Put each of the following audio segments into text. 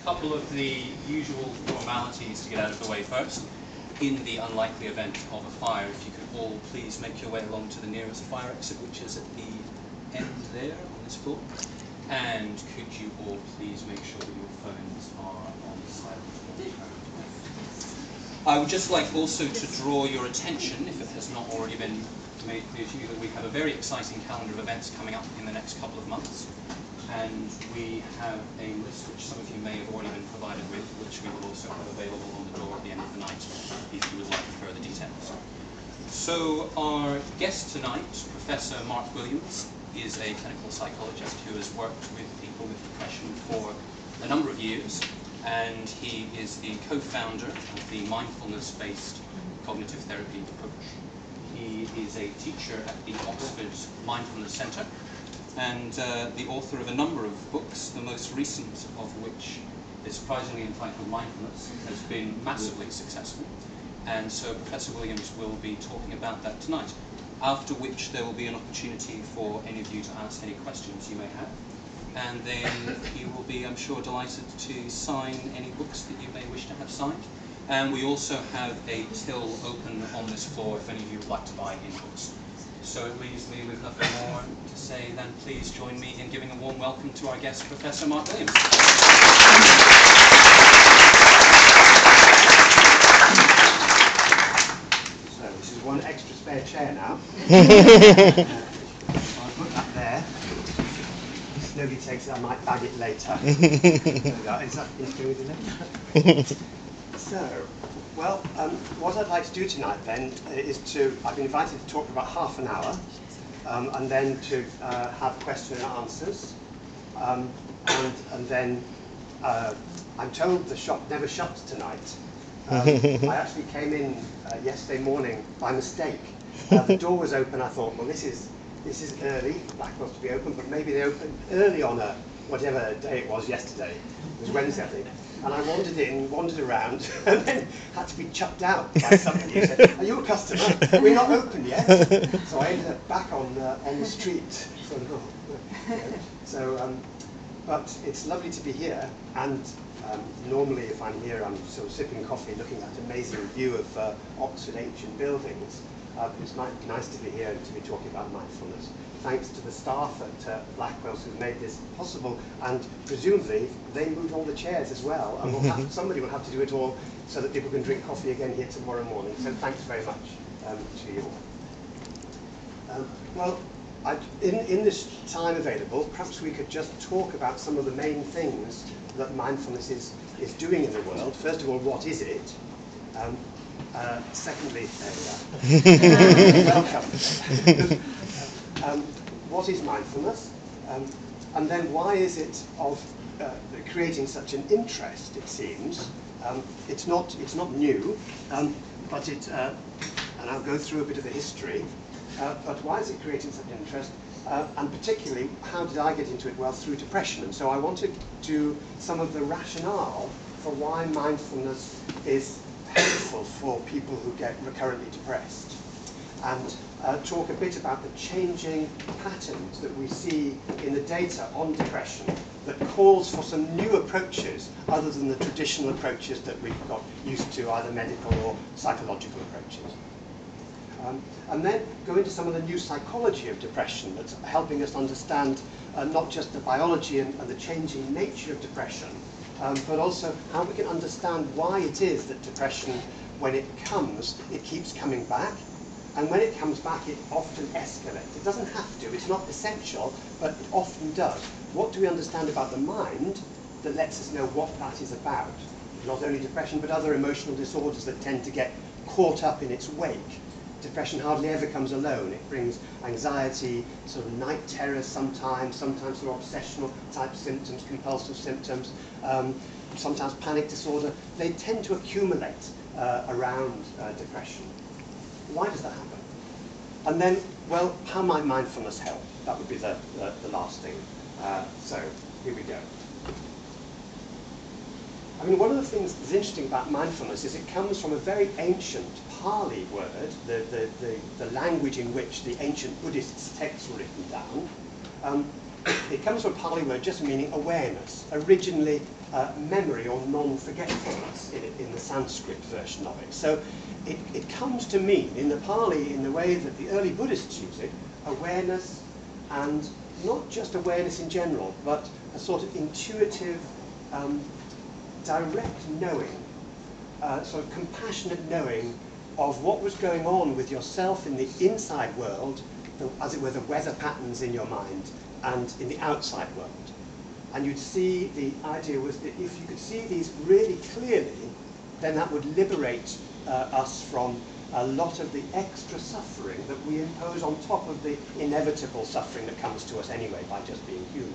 couple of the usual formalities to get out of the way first. In the unlikely event of a fire, if you could all please make your way along to the nearest fire exit, which is at the end there on this floor. And could you all please make sure that your phones are on silent or turned off. I would just like also to draw your attention, if it has not already been made clear to you, that we have a very exciting calendar of events coming up in the next couple of months. And we have a list which some of you may have already been provided with, which we will also have available on the door at the end of the night if you would like further details. So our guest tonight, Professor Mark Williams, is a clinical psychologist who has worked with people with depression for a number of years, and he is the co-founder of the mindfulness-based cognitive therapy approach. He is a teacher at the Oxford Mindfulness Centre, and the author of a number of books, the most recent of which is surprisingly entitled Mindfulness, has been massively successful. And so Professor Williams will be talking about that tonight, after which there will be an opportunity for any of you to ask any questions you may have. And then he will be, I'm sure, delighted to sign any books that you may wish to have signed. And we also have a till open on this floor if any of you would like to buy any books. So it leaves me with nothing more to say than please join me in giving a warm welcome to our guest, Professor Mark Williams. So this is one extra spare chair now. I'll put that there. If nobody takes it, I might bag it later. Is that interfering with the left? So, well, what I'd like to do tonight then is I've been invited to talk for about half an hour, and then to have question and answers, and then I'm told the shop never shuts tonight. I actually came in yesterday morning by mistake. The door was open. I thought, well, this is early. Blackwell's to be open, but maybe they opened early on whatever day it was yesterday. It was Wednesday, I think. And I wandered around, and then had to be chucked out by somebody who said, "Are you a customer? We're not open yet." So I ended up back on the street. But it's lovely to be here. And normally, if I'm here, I'm sort of sipping coffee, looking at an amazing view of Oxford ancient buildings. It's nice to be here and to be talking about mindfulness. Thanks to the staff at Blackwell's who've made this possible, and presumably they moved all the chairs as well, and somebody will have to do it all so that people can drink coffee again here tomorrow morning. So thanks very much to you all. Well, in this time available, perhaps we could just talk about some of the main things that mindfulness is doing in the world. First of all, what is it? Secondly, welcome. What is mindfulness? And then why is it of creating such an interest, it seems? It's not new, but and I'll go through a bit of the history, but why is it creating such an interest? And particularly, how did I get into it? Well, through depression. And so I wanted to do some of the rationale for why mindfulness is helpful for people who get recurrently depressed, and talk a bit about the changing patterns that we see in the data on depression that calls for some new approaches other than the traditional approaches that we've got used to, either medical or psychological approaches. And then go into some of the new psychology of depression that's helping us understand not just the biology and the changing nature of depression, but also how we can understand why it is that depression, when it comes, it keeps coming back. And when it comes back, it often escalates. It doesn't have to, it's not essential, but it often does. What do we understand about the mind that lets us know what that is about? Not only depression, but other emotional disorders that tend to get caught up in its wake. Depression hardly ever comes alone. It brings anxiety, sort of night terrors sometimes sort of obsessional type symptoms, compulsive symptoms, sometimes panic disorder. They tend to accumulate around depression. Why does that happen? And then, well, how might mindfulness help? That would be the last thing. So here we go. I mean, one of the things that's interesting about mindfulness is it comes from a very ancient Pali word, the language in which the ancient Buddhist texts were written down. It comes from a Pali word just meaning awareness. Originally, memory or non-forgetfulness in the Sanskrit version of it. So it comes to mean, in the Pali, in the way that the early Buddhists use it, awareness, and not just awareness in general, but a sort of intuitive, direct knowing, sort of compassionate knowing of what was going on with yourself in the inside world, as it were, the weather patterns in your mind, and in the outside world. And you'd see, the idea was that if you could see these really clearly, then that would liberate us from a lot of the extra suffering that we impose on top of the inevitable suffering that comes to us anyway by just being human.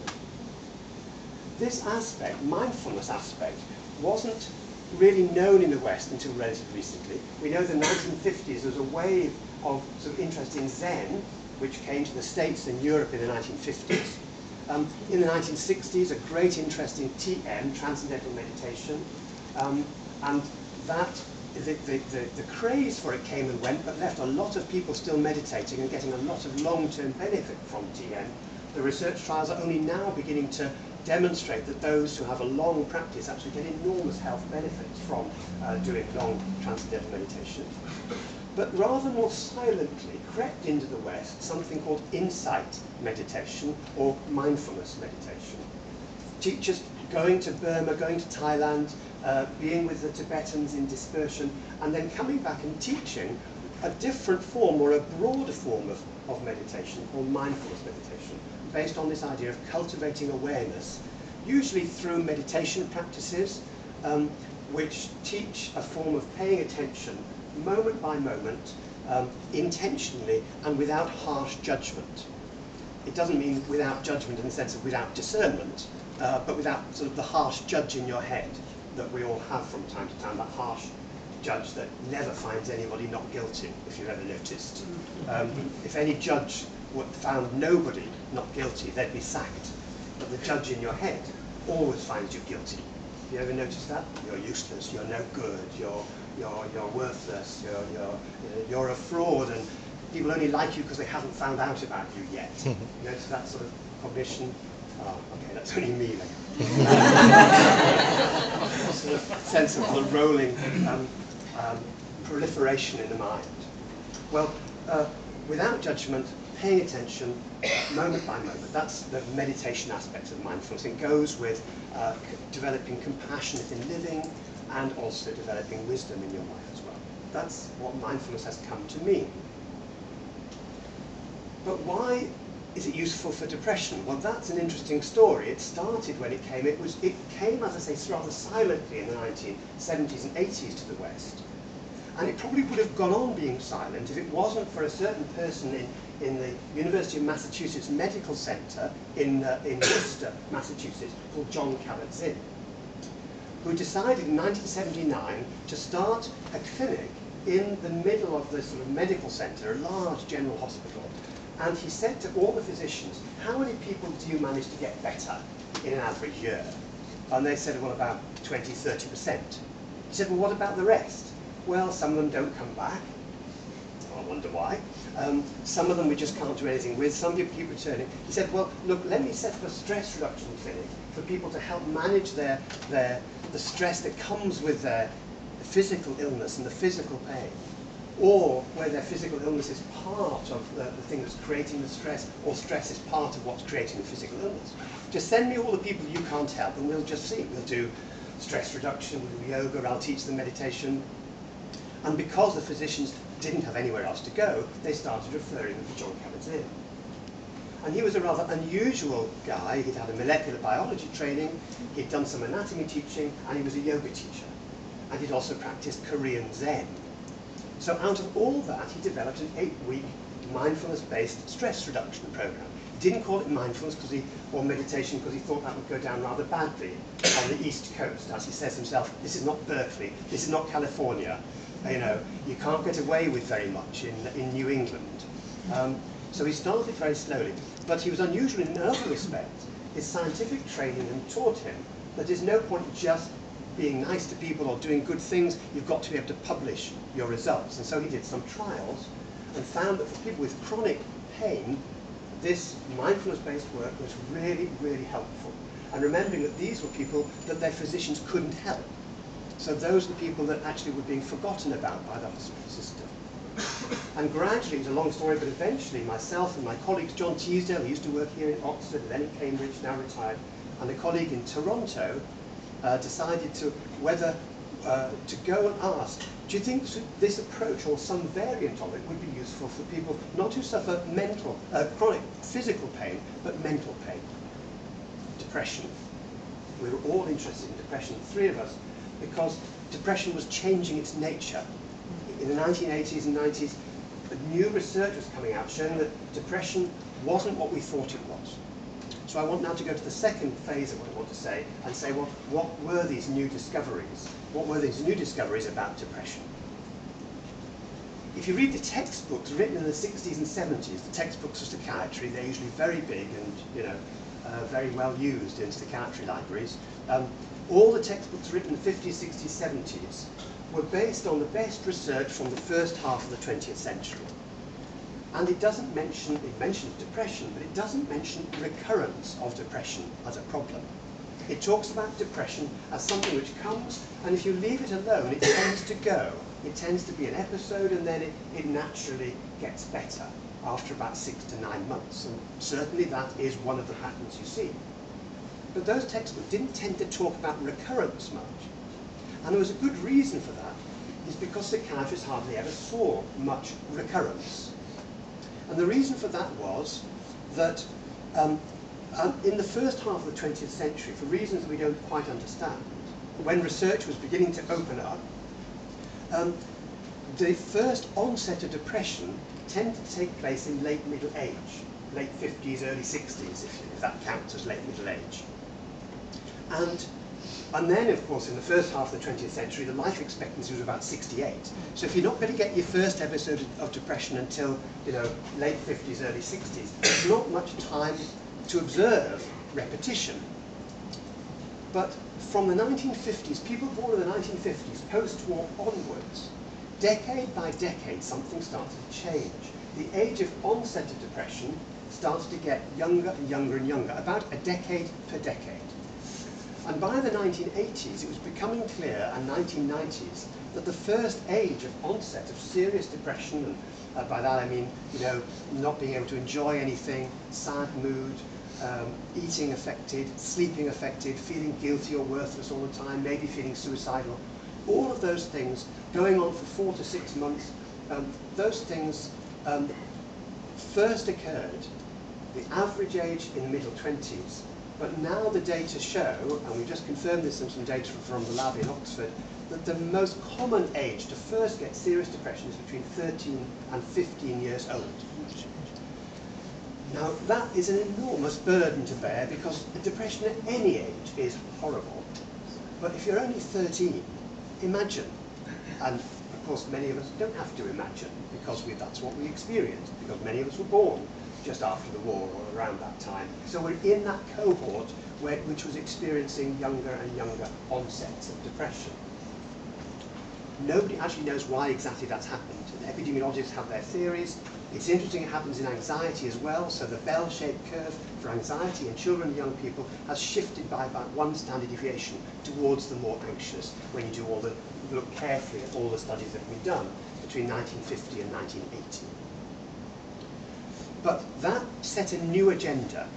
This aspect, mindfulness aspect, wasn't really known in the West until relatively recently. We know the 1950s there was a wave of sort of interest in Zen, which came to the States and Europe in the 1950s. In the 1960s, a great interest in TM, Transcendental Meditation, and that the craze for it came and went, but left a lot of people still meditating and getting a lot of long-term benefit from TM. The research trials are only now beginning to demonstrate that those who have a long practice actually get enormous health benefits from doing long transcendental meditation. But rather more silently crept into the West something called insight meditation or mindfulness meditation. Teachers going to Burma, going to Thailand, being with the Tibetans in dispersion, and then coming back and teaching a different form or a broader form of meditation called mindfulness meditation, based on this idea of cultivating awareness, usually through meditation practices, which teach a form of paying attention moment by moment, intentionally and without harsh judgment. It doesn't mean without judgment in the sense of without discernment, but without sort of the harsh judge in your head that we all have from time to time, that harsh judge that never finds anybody not guilty, if you've ever noticed. If any judge found nobody not guilty, they'd be sacked. But the judge in your head always finds you guilty. You ever notice that? You're useless, you're no good, you're worthless, you're a fraud, and people only like you because they haven't found out about you yet. You notice that sort of cognition? Oh, okay, that's only me then. Sort of sense of the rolling proliferation in the mind. Well, without judgment, paying attention, moment by moment, that's the meditation aspect of mindfulness. It goes with developing compassion in living and also developing wisdom in your life as well. That's what mindfulness has come to mean. But why is it useful for depression? Well, that's an interesting story. It started when it came. It came, as I say, rather silently in the 1970s and 80s to the West. And it probably would have gone on being silent if it wasn't for a certain person in the University of Massachusetts Medical Center in Worcester, Massachusetts, called Jon Kabat-Zinn, who decided in 1979 to start a clinic in the middle of the sort of medical center, a large general hospital. And he said to all the physicians, how many people do you manage to get better in an average year? And they said, well, about 20–30%. He said, well, what about the rest? Well, some of them don't come back. I wonder why. Some of them we just can't do anything with. Some people keep returning. He said, well, look, let me set up a stress reduction clinic for people to help manage the stress that comes with their physical illness and the physical pain, or where their physical illness is part of the thing that's creating the stress, or stress is part of what's creating the physical illness. Just send me all the people you can't help and we'll just see. We'll do stress reduction, we'll do yoga, I'll teach them meditation. And because the physicians didn't have anywhere else to go, they started referring them to Jon Kabat-Zinn. And he was a rather unusual guy. He'd had a molecular biology training, he'd done some anatomy teaching, and he was a yoga teacher. And he'd also practiced Korean Zen. So out of all that, he developed an 8-week mindfulness-based stress reduction program. He didn't call it mindfulness or meditation because he thought that would go down rather badly on the East Coast. As he says himself, this is not Berkeley, this is not California. You know, you can't get away with very much in New England. So he started very slowly, but he was unusual in another respect. His scientific training had taught him that there's no point just being nice to people or doing good things. You've got to be able to publish your results. And so he did some trials and found that for people with chronic pain, this mindfulness-based work was really, really helpful. and remembering that these were people that their physicians couldn't help. So those are the people that actually were being forgotten about by the hospital system. And gradually, it's a long story, but eventually myself and my colleagues, John Teasdale, who used to work here in Oxford and then in Cambridge, now retired, and a colleague in Toronto, decided to go and ask, do you think this approach or some variant of it would be useful for people not who suffer chronic physical pain, but mental pain, depression. We were all interested in depression, the three of us, because depression was changing its nature. In the 1980s and 90s, new research was coming out showing that depression wasn't what we thought it was. So I want now to go to the second phase of what I want to say and say, well, what were these new discoveries? What were these new discoveries about depression? If you read the textbooks written in the 60s and 70s, the textbooks of psychiatry, they're usually very big and very well used in psychiatry libraries. All the textbooks written in the 50s, 60s, 70s were based on the best research from the first half of the 20th century. And it doesn't mention, it mentions depression, but it doesn't mention recurrence of depression as a problem. It talks about depression as something which comes, and if you leave it alone, it tends to go. It tends to be an episode, and then it naturally gets better after about 6 to 9 months. And certainly that is one of the patterns you see. But those textbooks didn't tend to talk about recurrence much. And there was a good reason for that, is because psychiatrists hardly ever saw much recurrence. And the reason for that was that in the first half of the 20th century, for reasons we don't quite understand, when research was beginning to open up, the first onset of depression tended to take place in late middle age, late 50s, early 60s, if that counts as late middle age. And then, of course, in the first half of the 20th century, the life expectancy was about 68. So if you're not going to get your first episode of depression until, late 50s, early 60s, there's not much time to observe repetition. But from the 1950s, people born in the 1950s, post-war onwards, decade by decade, something started to change. The age of onset of depression started to get younger and younger and younger, about a decade per decade. And by the 1980s, it was becoming clear, and 1990s, that the first age of onset of serious depression, and by that I mean, not being able to enjoy anything, sad mood, eating affected, sleeping affected, feeling guilty or worthless all the time, maybe feeling suicidal, all of those things going on for 4 to 6 months, those things first occurred, the average age in the middle 20s, but now the data show, and we just confirmed this in some data from the lab in Oxford, that the most common age to first get serious depression is between 13 and 15 years old. Now that is an enormous burden to bear because depression at any age is horrible. But if you're only 13, imagine. And of course many of us don't have to imagine because that's what we experience, because many of us were born just after the war or around that time. So we're in that cohort which was experiencing younger and younger onsets of depression. Nobody actually knows why exactly that's happened. The epidemiologists have their theories. It's interesting it happens in anxiety as well, so the bell-shaped curve for anxiety in children and young people has shifted by about 1 standard deviation towards the more anxious when you look carefully at all the studies that have been done between 1950 and 1980. But that set a new agenda.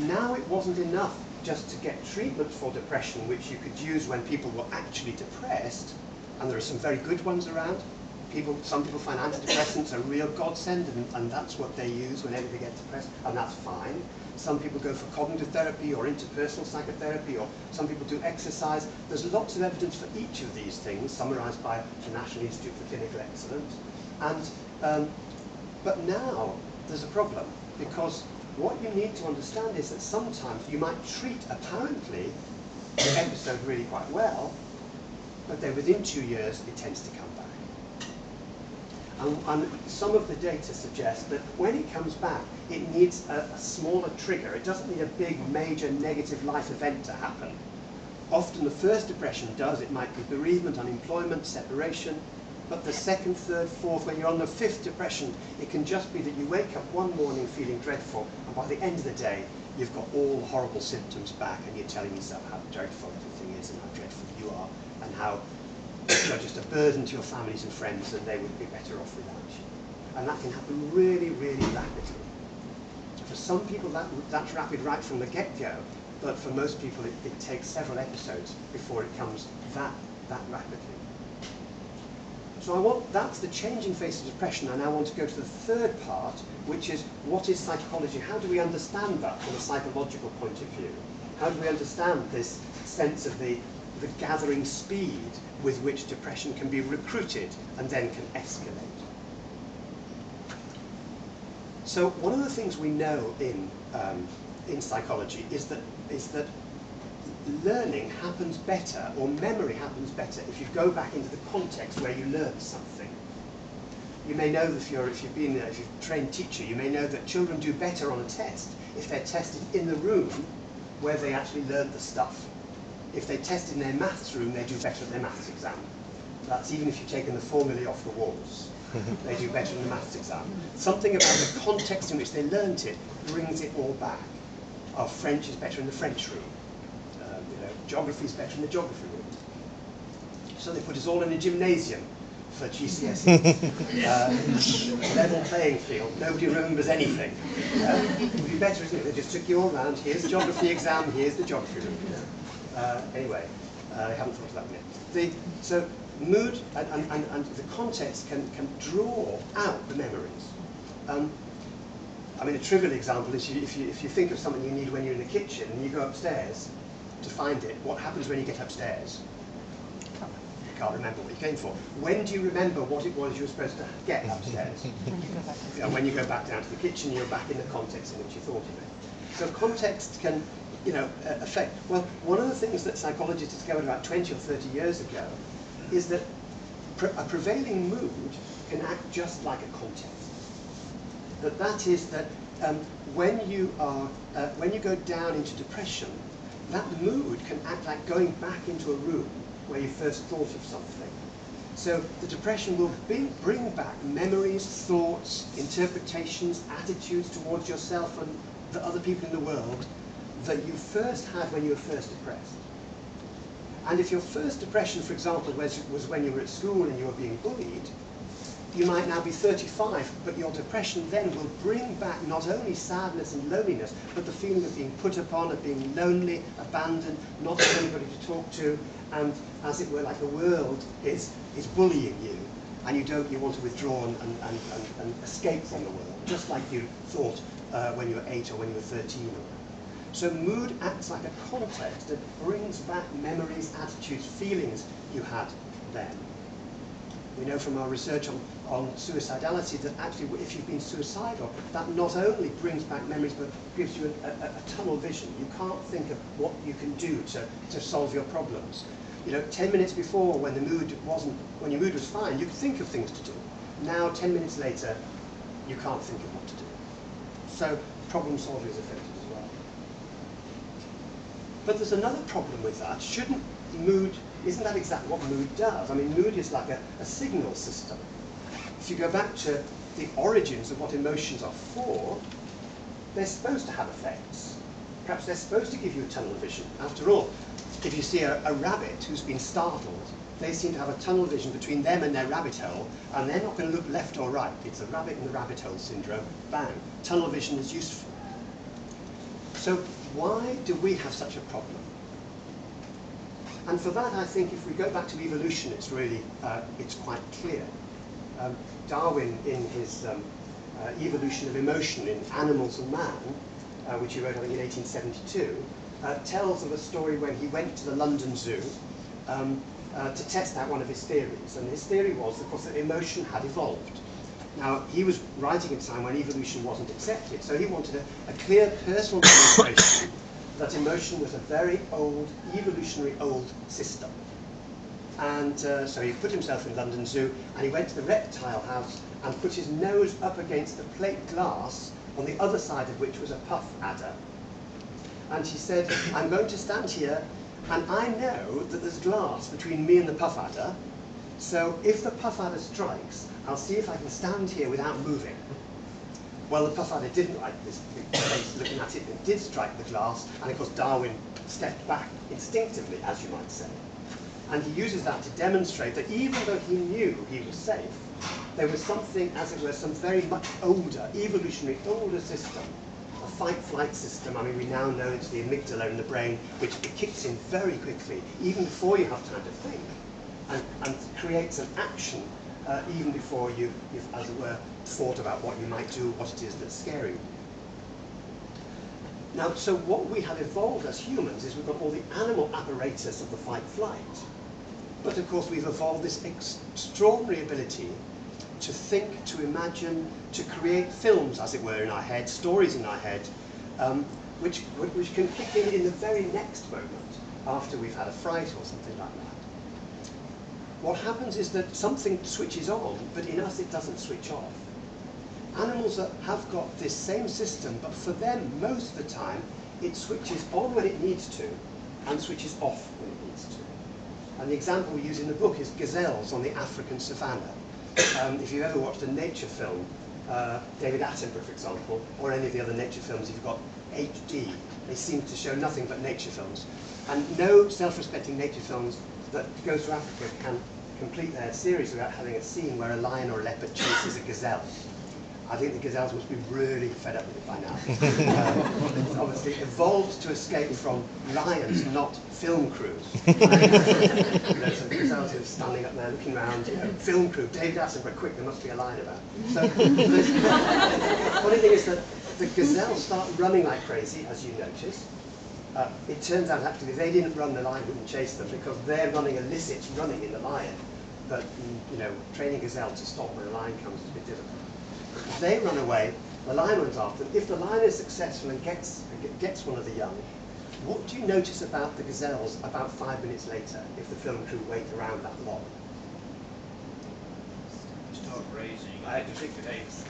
Now it wasn't enough just to get treatment for depression, which you could use when people were actually depressed, and there are some very good ones around. Some people find antidepressants a real godsend, and that's what they use whenever they get depressed, and that's fine. Some people go for cognitive therapy or interpersonal psychotherapy, or some people do exercise. There's lots of evidence for each of these things, summarized by the National Institute for Clinical Excellence. But now there's a problem, because what you need to understand is that sometimes you might treat apparently the episode really quite well, but then within 2 years it tends to come back. And some of the data suggests that when it comes back, it needs a smaller trigger. It doesn't need a big, major negative life event to happen. Often the first depression does. It might be bereavement, unemployment, separation. But the second, third, fourth, when you're on the 5th depression, it can just be that you wake up one morning feeling dreadful, and by the end of the day, you've got all the horrible symptoms back, and you're telling yourself how dreadful everything is and how dreadful you are, and how you're just a burden to your families and friends, and they would be better off without you. And that can happen really, really rapidly. For some people, that's rapid right from the get-go, but for most people, it takes several episodes before it comes that rapidly. So that's the changing face of depression. I now want to go to the third part, which is, what is psychology? How do we understand that from a psychological point of view? How do we understand this sense of the gathering speed with which depression can be recruited and then can escalate? So one of the things we know in psychology is that learning happens better, or memory happens better, if you go back into the context where you learned something. You may know that if you've a trained teacher, you may know that children do better on a test if they're tested in the room where they actually learned the stuff. If they test in their maths room, they do better at their maths exam. That's even if you've taken the formulae off the walls. They do better in the maths exam. Something about the context in which they learnt it brings it all back. Our French is better in the French room. Geography is better in the geography room. So they put us all in a gymnasium for GCSE. Level playing field. Nobody remembers anything. It would be better, isn't it? They just took you all round. Here's the geography exam. Here's the geography room. Anyway, I haven't thought of that yet. So mood and the context can draw out the memories. I mean, a trivial example is if you think of something you need when you're in the kitchen and you go upstairs to find it, what happens when you get upstairs? You can't remember what you came for. When do you remember what it was you were supposed to get upstairs? When you go back down to the kitchen, you're back in the context in which you thought of it. So context can, affect. Well, one of the things that psychologists discovered about 20 or 30 years ago is that a prevailing mood can act just like a context. That is that when you go down into depression, that mood can act like going back into a room where you first thought of something. So the depression will bring back memories, thoughts, interpretations, attitudes towards yourself and the other people in the world that you first had when you were first depressed. And if your first depression, for example, was when you were at school and you were being bullied, you might now be 35, but your depression then will bring back not only sadness and loneliness, but the feeling of being put upon, of being lonely, abandoned, not having anybody to talk to, and as it were, like the world is bullying you, and you want to withdraw and escape from the world, just like you thought when you were 8 or when you were 13 or whatever. So mood acts like a context that brings back memories, attitudes, feelings you had then. We know from our research on suicidality that actually if you've been suicidal, that not only brings back memories but gives you a tunnel vision. You can't think of what you can do to solve your problems. 10 minutes before when your mood was fine, you could think of things to do. Now 10 minutes later, you can't think of what to do. So problem solving is affected as well. But there's another problem with that. Isn't that exactly what mood does? I mean, mood is like a signal system. If you go back to the origins of what emotions are for, they're supposed to have effects. Perhaps they're supposed to give you a tunnel vision. After all, if you see a rabbit who's been startled, they seem to have a tunnel vision between them and their rabbit hole, and they're not going to look left or right. It's a rabbit in the rabbit hole syndrome. Bang. Tunnel vision is useful. So why do we have such a problem? And for that, I think if we go back to evolution, it's quite clear. Darwin, in his Evolution of Emotion in Animals and Man, which he wrote, I think, in 1872, tells of a story when he went to the London Zoo to test out one of his theories. And his theory was, of course, that emotion had evolved. Now, he was writing at a time when evolution wasn't accepted, so he wanted a clear personal demonstration that emotion was a very old, evolutionary old system. And so he put himself in London Zoo, and he went to the reptile house and put his nose up against the plate glass, on the other side of which was a puff adder. And he said, I'm going to stand here, and I know that there's glass between me and the puff adder, so if the puff adder strikes, I'll see if I can stand here without moving. Well, the Puffer didn't like this big face looking at it, and did strike the glass, and of course Darwin stepped back instinctively, as you might say. And he uses that to demonstrate that even though he knew he was safe, there was something, as it were, some very much older, evolutionary older system, a fight-flight system. I mean, we now know it's the amygdala in the brain, which kicks in very quickly, even before you have time to think, and creates an action even before you've, as it were, thought about what you might do, what it is that's scaring you. Now, so what we have evolved as humans is we've got all the animal apparatus of the fight-flight, but of course we've evolved this extraordinary ability to think, to imagine, to create films, as it were, in our head, stories in our head, which can kick in the very next moment after we've had a fright or something like that. What happens is that something switches on, but in us it doesn't switch off. Animals have got this same system, but for them, most of the time, it switches on when it needs to, and switches off when it needs to. And the example we use in the book is gazelles on the African savannah. If you've ever watched a nature film, David Attenborough, for example, or any of the other nature films, if you've got HD, they seem to show nothing but nature films. And no self-respecting nature films that go to Africa can complete their series without having a scene where a lion or a leopard chases a gazelle. I think the gazelles must be really fed up with it by now. It's obviously evolved to escape from lions, not film crews. So the gazelles are standing up there looking around, you know, film crew, David Attenborough, quick, there must be a lion about. So the funny thing is that the gazelles start running like crazy, as you notice. It turns out actually they didn't run, the lion wouldn't chase them, because their running elicits running in the lion. But you know, training a gazelle to stop when a lion comes is a bit difficult. If they run away, the lion runs after them. If the lion is successful and gets one of the young, what do you notice about the gazelles about 5 minutes later, if the film crew wait around that long? Start grazing. I had to pick the eggs.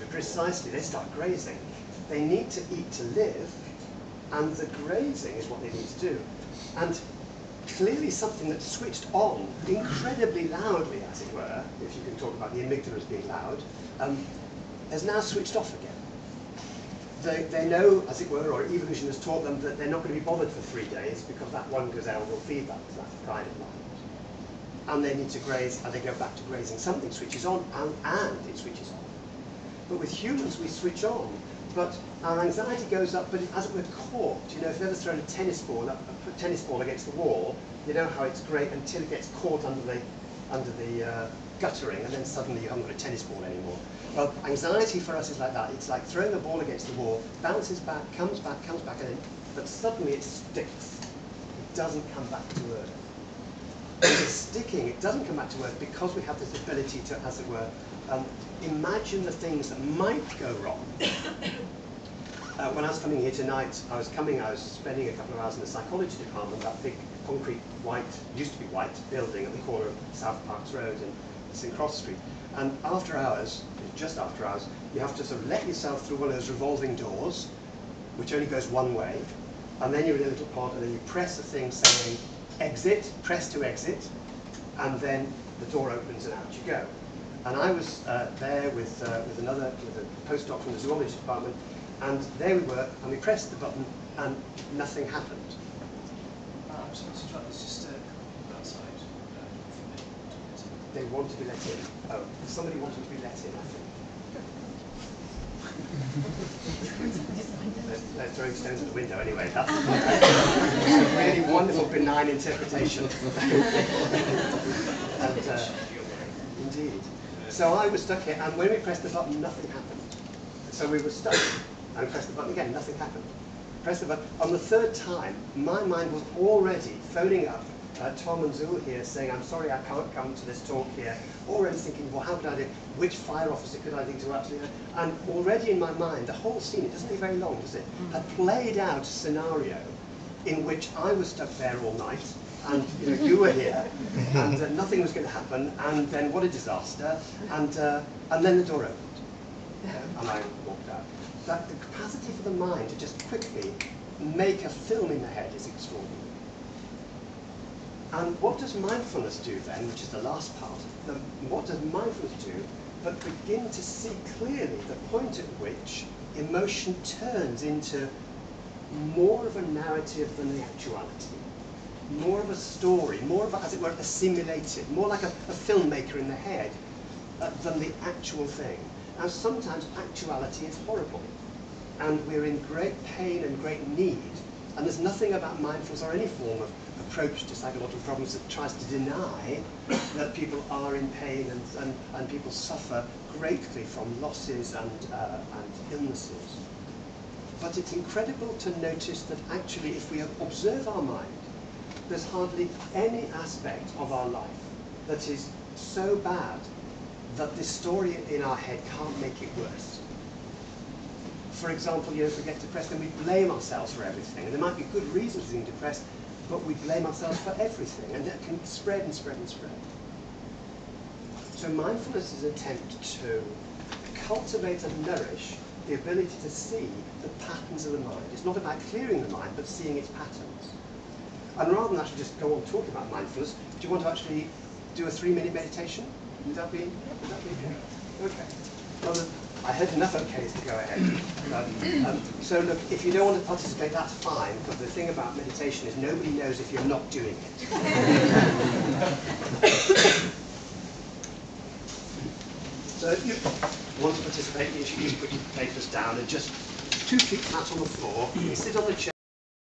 Precisely, they start grazing. They need to eat to live, and the grazing is what they need to do. And clearly something that switched on incredibly loudly, as it were, if you can talk about the amygdala as being loud, has now switched off again. They know, as it were, or evolution has taught them that they're not going to be bothered for 3 days because that one gazelle will feed that pride of life. And they need to graze, and they go back to grazing. Something switches on, and it switches on. But with humans, we switch on, but our anxiety goes up, but as it were caught. You know, if you've ever thrown a tennis ball against the wall, you know how it's great until it gets caught under the guttering, and then suddenly you haven't got a tennis ball anymore. Well, anxiety for us is like that. It's like throwing a ball against the wall, bounces back, and then, but suddenly it sticks. It doesn't come back to earth. And it's sticking, it doesn't come back to earth because we have this ability to, as it were, imagine the things that might go wrong. When I was coming here tonight, I was spending a couple of hours in the psychology department, that big concrete white, used to be white, building at the corner of South Parks Road and St Cross Street. And after hours, just after hours, you have to sort of let yourself through one of those revolving doors, which only goes one way, and then you're in a little pod, and then you press a thing saying, exit, press to exit, and then the door opens and out you go. And I was there with a postdoc from the zoology department, and there we were, and we pressed the button, and nothing happened. I'm sorry to interrupt, there's just a couple outside for me. They want to be let in. Oh, somebody wanted to be let in, I think. They're throwing stones at the window anyway. That's a really wonderful, benign interpretation. And, indeed. So I was stuck here, and when we pressed the button, nothing happened. So we were stuck, and we pressed the button again, nothing happened. Pressed the button. On the third time, my mind was already phoning up Tom and Zul here saying, I'm sorry I can't come to this talk here. Already thinking, well, how could I do it? Which fire officer could I think to actually? And already in my mind, the whole scene, it doesn't take very long, does it? Had played out a scenario in which I was stuck there all night, and you were here, and nothing was going to happen, and then what a disaster, and then the door opened, and I walked out. That the capacity for the mind to just quickly make a film in the head is extraordinary. And what does mindfulness do then, which is the last part? What does mindfulness do but begin to see clearly the point at which emotion turns into more of a narrative than the actuality, more of a story, more of, as it were, a simulated, more like a filmmaker in the head than the actual thing. And sometimes actuality is horrible, and we're in great pain and great need, and there's nothing about mindfulness or any form of approach to psychological problems that tries to deny that people are in pain and people suffer greatly from losses and illnesses. But it's incredible to notice that actually if we observe our mind, there's hardly any aspect of our life that is so bad that this story in our head can't make it worse. For example, if we get depressed, then we blame ourselves for everything. And there might be good reasons for being depressed, but we blame ourselves for everything, and that can spread and spread and spread. So mindfulness is an attempt to cultivate and nourish the ability to see the patterns of the mind. It's not about clearing the mind, but seeing its patterns. And rather than actually just go on talking about mindfulness, do you want to actually do a 3-minute meditation? Would that be okay? Okay. Well, I heard enough okays to go ahead. So look, if you don't want to participate, that's fine, because the thing about meditation is nobody knows if you're not doing it. So if you want to participate, you should just put your papers down and just 2 feet flat on the floor, you sit on the chair.